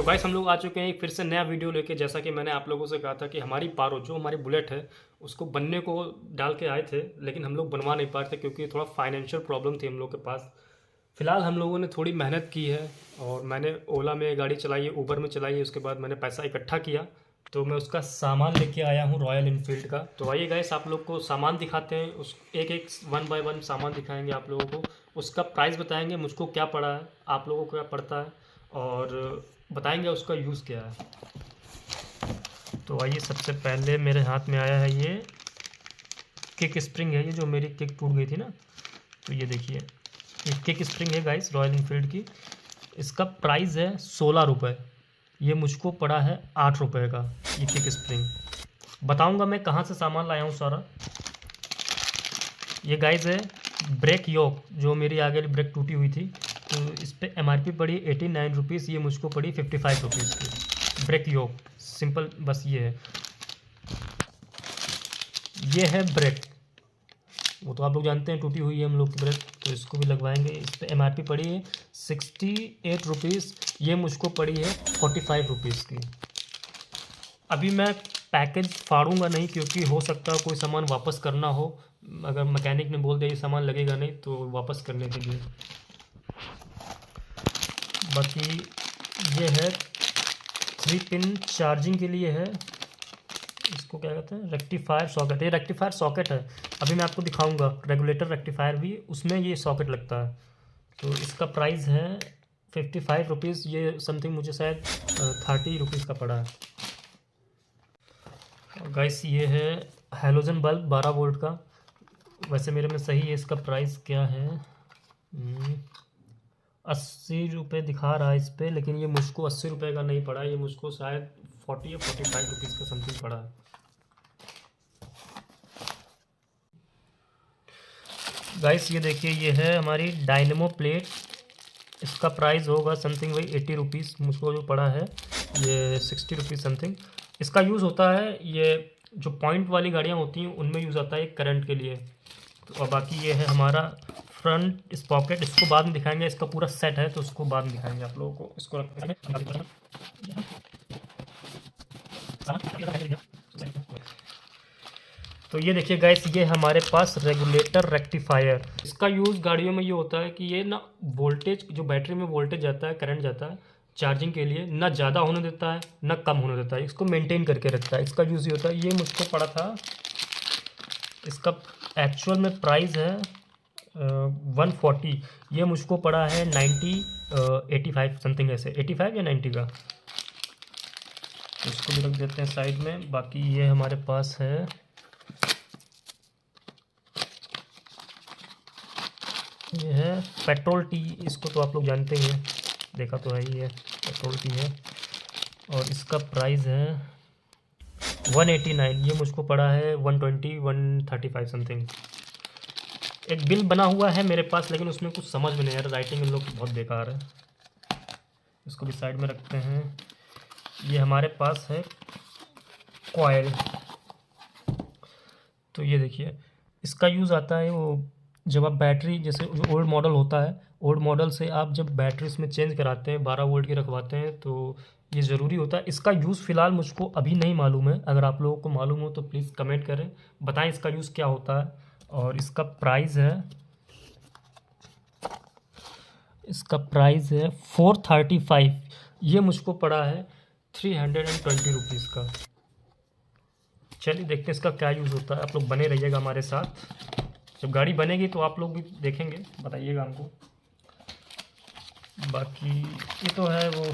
Guys हम लोग आ चुके हैं एक फिर से नया वीडियो लेके। जैसा कि मैंने आप लोगों से कहा था कि हमारी पारो जो हमारी बुलेट है उसको बनने को डाल के आए थे, लेकिन हम लोग बनवा नहीं पा रहे थे क्योंकि थोड़ा फाइनेंशियल प्रॉब्लम थी हम लोग के पास। फिलहाल हम लोगों ने थोड़ी मेहनत की है और मैंने ओला में गाड़ी चलाई है, ऊबर में चलाई है। उसके बाद मैंने पैसा इकट्ठा किया तो मैं उसका सामान लेके आया हूँ रॉयल इनफील्ड का। तो आइए गाइस आप लोग को सामान दिखाते हैं, उस एक एक वन बाय वन सामान दिखाएंगे आप लोगों को, उसका प्राइस बताएंगे मुझको क्या पड़ा है, आप लोगों को क्या पड़ता है और बताएंगे उसका यूज़ क्या है। तो आइए सबसे पहले मेरे हाथ में आया है ये किक स्प्रिंग है, ये जो मेरी किक टूट गई थी ना, तो ये देखिए ये किक स्प्रिंग है गाइस रॉयल इनफील्ड की। इसका प्राइस है 16 रुपये। ये मुझको पड़ा है 8 रुपये का ये किक स्प्रिंग। बताऊंगा मैं कहाँ से सामान लाया हूँ सारा। ये गाइस है ब्रेक योक, जो मेरी आगे वाली ब्रेक टूटी हुई थी, तो इस पर MRP पड़ी 89 रुपीज़, ये मुझको पड़ी 55 रुपीज़ की ब्रेक योक। सिंपल बस ये है, ये है ब्रेक। वो तो आप लोग जानते हैं टूटी हुई है हम लोग की ब्रेक, तो इसको भी लगवाएंगे। इस पर MRP पड़ी है 68 रुपीज़, ये मुझको पड़ी है 45 रुपीज़ की। अभी मैं पैकेज फाड़ूंगा नहीं क्योंकि हो सकता है कोई सामान वापस करना हो, अगर मैकेनिक ने बोल दिया ये सामान लगेगा नहीं तो वापस करने के लिए। बाकी ये है 3 पिन चार्जिंग के लिए है, इसको क्या कहते हैं, रेक्टिफायर सॉकेट। ये रेक्टिफायर सॉकेट है, अभी मैं आपको दिखाऊंगा। रेगुलेटर रेक्टिफायर भी उसमें ये सॉकेट लगता है। तो इसका प्राइस है 55 रुपीज़, ये समथिंग मुझे शायद 30 रुपीज़ का पड़ा है। और गाइस ये है हेलोजन बल्ब 12 वोल्ट का, वैसे मेरे में सही है। इसका प्राइस क्या है, 80 रुपये दिखा रहा है इस पर, लेकिन ये मुझको 80 रुपये का नहीं पड़ा, ये मुझको शायद 40 या 45 रुपीज़ का समथिंग पड़ा है। गाइस ये देखिए ये है हमारी डायनेमो प्लेट, इसका प्राइस होगा समथिंग वही 80 रुपीज़, मुझको जो पड़ा है ये 60 रुपीज़ समथिंग। इसका यूज़ होता है, ये जो पॉइंट वाली गाड़ियाँ होती हैं उनमें यूज़ आता है करंट के लिए। तो और बाकी ये है हमारा फ्रंट स्पॉकेट, इसको बाद में दिखाएंगे, इसका पूरा सेट है तो उसको बाद में दिखाएंगे आप लोगों को। इसको तो ये देखिए गाइस ये हमारे पास रेगुलेटर रेक्टिफायर। इसका यूज़ गाड़ियों में ये होता है कि ये ना वोल्टेज, जो बैटरी में वोल्टेज जाता है, करंट जाता है चार्जिंग के लिए, ना ज़्यादा होने देता है ना कम होने देता है, इसको मेंटेन करके रखता है। इसका यूज़ ये होता है। ये मुझको पड़ा था, इसका एक्चुअल में प्राइस है 140, ये मुझको पड़ा है 90 85 समथिंग, ऐसे 85 या 90 का। इसको भी रख देते हैं साइड में। बाकी ये हमारे पास है ये है पेट्रोल टी, इसको तो आप लोग जानते ही हैं, देखा तो है ही है, पेट्रोल टी है। और इसका प्राइस है 189, ये मुझको पड़ा है 120 135 समथिंग। एक बिल बना हुआ है मेरे पास, लेकिन उसमें कुछ समझ में नहीं आ रहा, राइटिंग इन लोग की बहुत बेकार है। इसको भी साइड में रखते हैं। ये हमारे पास है कॉयल, तो ये देखिए इसका यूज़ आता है वो जब आप बैटरी, जैसे जो ओल्ड मॉडल होता है, ओल्ड मॉडल से आप जब बैटरी इसमें चेंज कराते हैं 12 वोल्ट की रखवाते हैं, तो ये ज़रूरी होता है। इसका यूज़ फ़िलहाल मुझको अभी नहीं मालूम है, अगर आप लोगों को मालूम हो तो प्लीज़ कमेंट करें, बताएं इसका यूज़ क्या होता है। और इसका प्राइस है 435, ये मुझको पड़ा है 320 रुपीज़ का। चलिए देखते हैं इसका क्या यूज़ होता है, आप लोग बने रहिएगा हमारे साथ। जब गाड़ी बनेगी तो आप लोग भी देखेंगे, बताइएगा हमको। बाकी ये तो है वो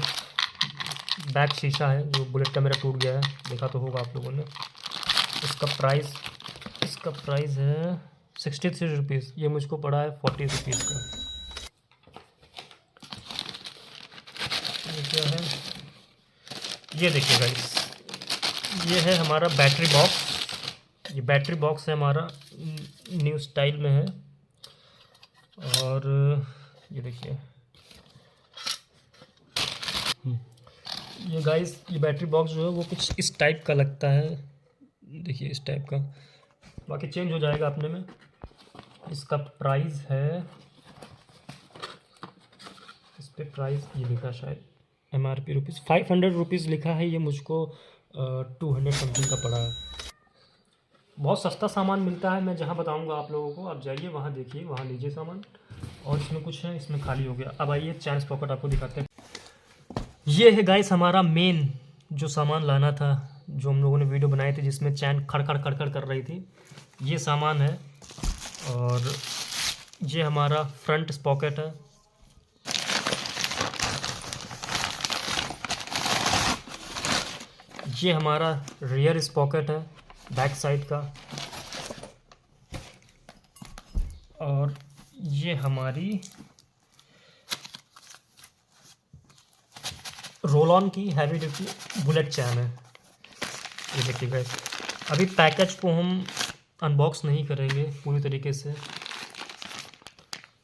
बैक शीशा है जो बुलेट का मेरा टूट गया है, देखा तो होगा आप लोगों ने। इसका प्राइस है 63 रुपीज़, ये मुझको पड़ा है 40 रुपीज़ का। ये क्या है, ये देखिए गाइस ये है हमारा बैटरी बॉक्स। ये बैटरी बॉक्स है हमारा, न्यू स्टाइल में है। और ये देखिए ये गाइस ये बैटरी बॉक्स जो है वो कुछ इस टाइप का लगता है, देखिए इस टाइप का, बाकी चेंज हो जाएगा अपने में। इसका प्राइस है, इस पे प्राइस ये लिखा शायद MRP रुपीज़ 500 रुपीज़ लिखा है, ये मुझको 200 समथिंग का पड़ा है। बहुत सस्ता सामान मिलता है, मैं जहाँ बताऊँगा आप लोगों को, आप जाइए वहाँ देखिए, वहाँ लीजिए सामान। और इसमें कुछ है, इसमें खाली हो गया। अब आइए चैन पॉकेट आपको दिखाते हैं। ये है गाइस हमारा मेन जो सामान लाना था, जो हम लोगों ने वीडियो बनाई थी जिसमें चैन खड़खड़ खड़खड़ कर रही थी, ये सामान है। और ये हमारा फ्रंट पॉकेट है। ये हमारा रियर पॉकेट है बैक साइड का। और ये हमारी रोल ऑन की हैवी ड्यूटी बुलेट चैन है। ये देखिए गाइस, अभी पैकेज को हम अनबॉक्स नहीं करेंगे पूरी तरीके से,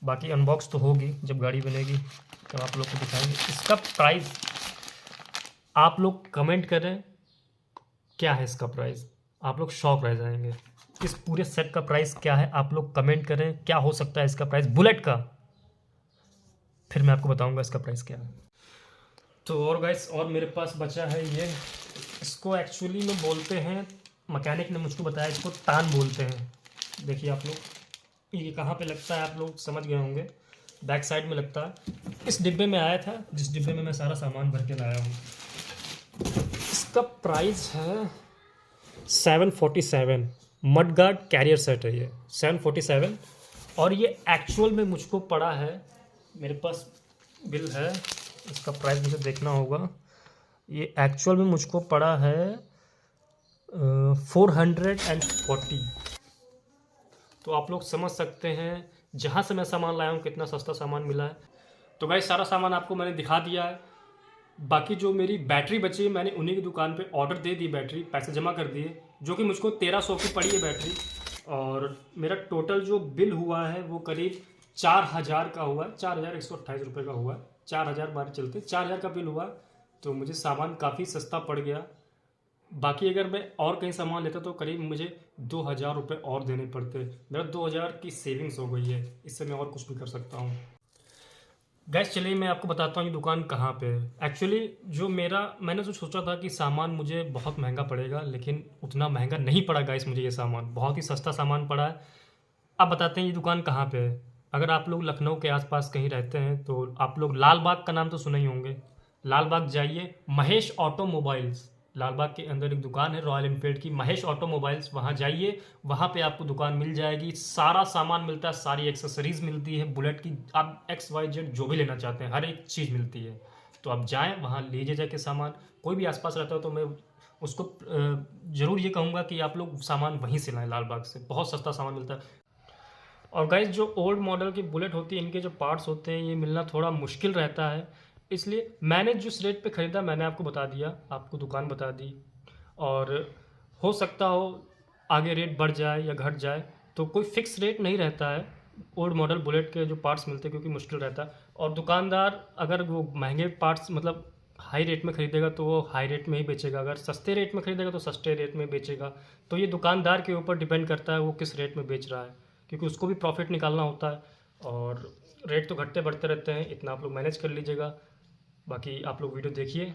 बाकी अनबॉक्स तो होगी जब गाड़ी बनेगी तब आप लोग को दिखाएंगे। इसका प्राइस आप लोग कमेंट करें क्या है इसका प्राइस, आप लोग शॉक रह जाएंगे। इस पूरे सेट का प्राइस क्या है आप लोग कमेंट करें, क्या हो सकता है इसका प्राइस बुलेट का, फिर मैं आपको बताऊंगा इसका प्राइस क्या है। तो और गाइस, और मेरे पास बचा है ये, इसको एक्चुअली में बोलते हैं, मैकेनिक ने मुझको बताया इसको तान बोलते हैं। देखिए आप लोग, ये कहाँ पे लगता है आप लोग समझ गए होंगे, बैक साइड में लगता है। इस डिब्बे में आया था, जिस डिब्बे में मैं सारा सामान भर के लाया हूँ। इसका प्राइस है 747, मडगार्ड कैरियर सेट है ये 747। और ये एक्चुअल में मुझको पड़ा है, मेरे पास बिल है, इसका प्राइस मुझे देखना होगा। ये एक्चुअल में मुझको पड़ा है 440। तो आप लोग समझ सकते हैं जहाँ से मैं सामान लाया हूँ कितना सस्ता सामान मिला है। तो गाइस सारा सामान आपको मैंने दिखा दिया है। बाकी जो मेरी बैटरी बची है, मैंने उन्हीं की दुकान पे ऑर्डर दे दी, बैटरी पैसे जमा कर दिए, जो कि मुझको 1300 की पड़ी है बैटरी। और मेरा टोटल जो बिल हुआ है वो करीब 4000 का हुआ है, 4128 रुपये का हुआ है। 4000 बार चलते 4000 का बिल हुआ, तो मुझे सामान काफ़ी सस्ता पड़ गया। बाकी अगर मैं और कहीं सामान लेता तो करीब मुझे 2000 रुपये और देने पड़ते। मेरा 2000 की सेविंग्स हो गई है, इससे मैं और कुछ भी कर सकता हूँ। गैस चलिए मैं आपको बताता हूँ ये दुकान कहाँ पे है। एक्चुअली जो मैंने तो सोचा था कि सामान मुझे बहुत महंगा पड़ेगा, लेकिन उतना महंगा नहीं पड़ा गाइस, मुझे ये सामान बहुत ही सस्ता सामान पड़ा है। अब बताते हैं ये दुकान कहाँ पे है। अगर आप लोग लखनऊ के आसपास कहीं रहते हैं तो आप लोग लाल बाग का नाम तो सुने ही होंगे। लाल बाग जाइए, महेश ऑटोमोबाइल्स, लाल बाग के अंदर एक दुकान है रॉयल एनफील्ड की, महेश ऑटोमोबाइल्स, वहाँ जाइए, वहाँ पे आपको दुकान मिल जाएगी। सारा सामान मिलता है, सारी एक्सेसरीज मिलती है बुलेट की, आप XYZ जो भी लेना चाहते हैं हर एक चीज़ मिलती है। तो आप जाएँ वहाँ लीजिए जाके सामान। कोई भी आसपास रहता है तो मैं उसको ज़रूर ये कहूँगा कि आप लोग सामान वहीं से लाएँ, लाल बाग से बहुत सस्ता सामान मिलता है। और गाइस जो ओल्ड मॉडल की बुलेट होती है, इनके जो पार्ट्स होते हैं ये मिलना थोड़ा मुश्किल रहता है, इसलिए मैंने जिस रेट पे ख़रीदा मैंने आपको बता दिया, आपको दुकान बता दी। और हो सकता हो आगे रेट बढ़ जाए या घट जाए, तो कोई फ़िक्स रेट नहीं रहता है ओल्ड मॉडल बुलेट के जो पार्ट्स मिलते हैं, क्योंकि मुश्किल रहता है। और दुकानदार अगर वो महंगे पार्ट्स मतलब हाई रेट में ख़रीदेगा तो वो हाई रेट में ही बेचेगा, अगर सस्ते रेट में ख़रीदेगा तो सस्ते रेट में बेचेगा। तो ये दुकानदार के ऊपर डिपेंड करता है वो किस रेट में बेच रहा है, क्योंकि उसको भी प्रॉफिट निकालना होता है। और रेट तो घटते बढ़ते रहते हैं, इतना आप लोग मैनेज कर लीजिएगा। बाकी आप लोग वीडियो देखिए।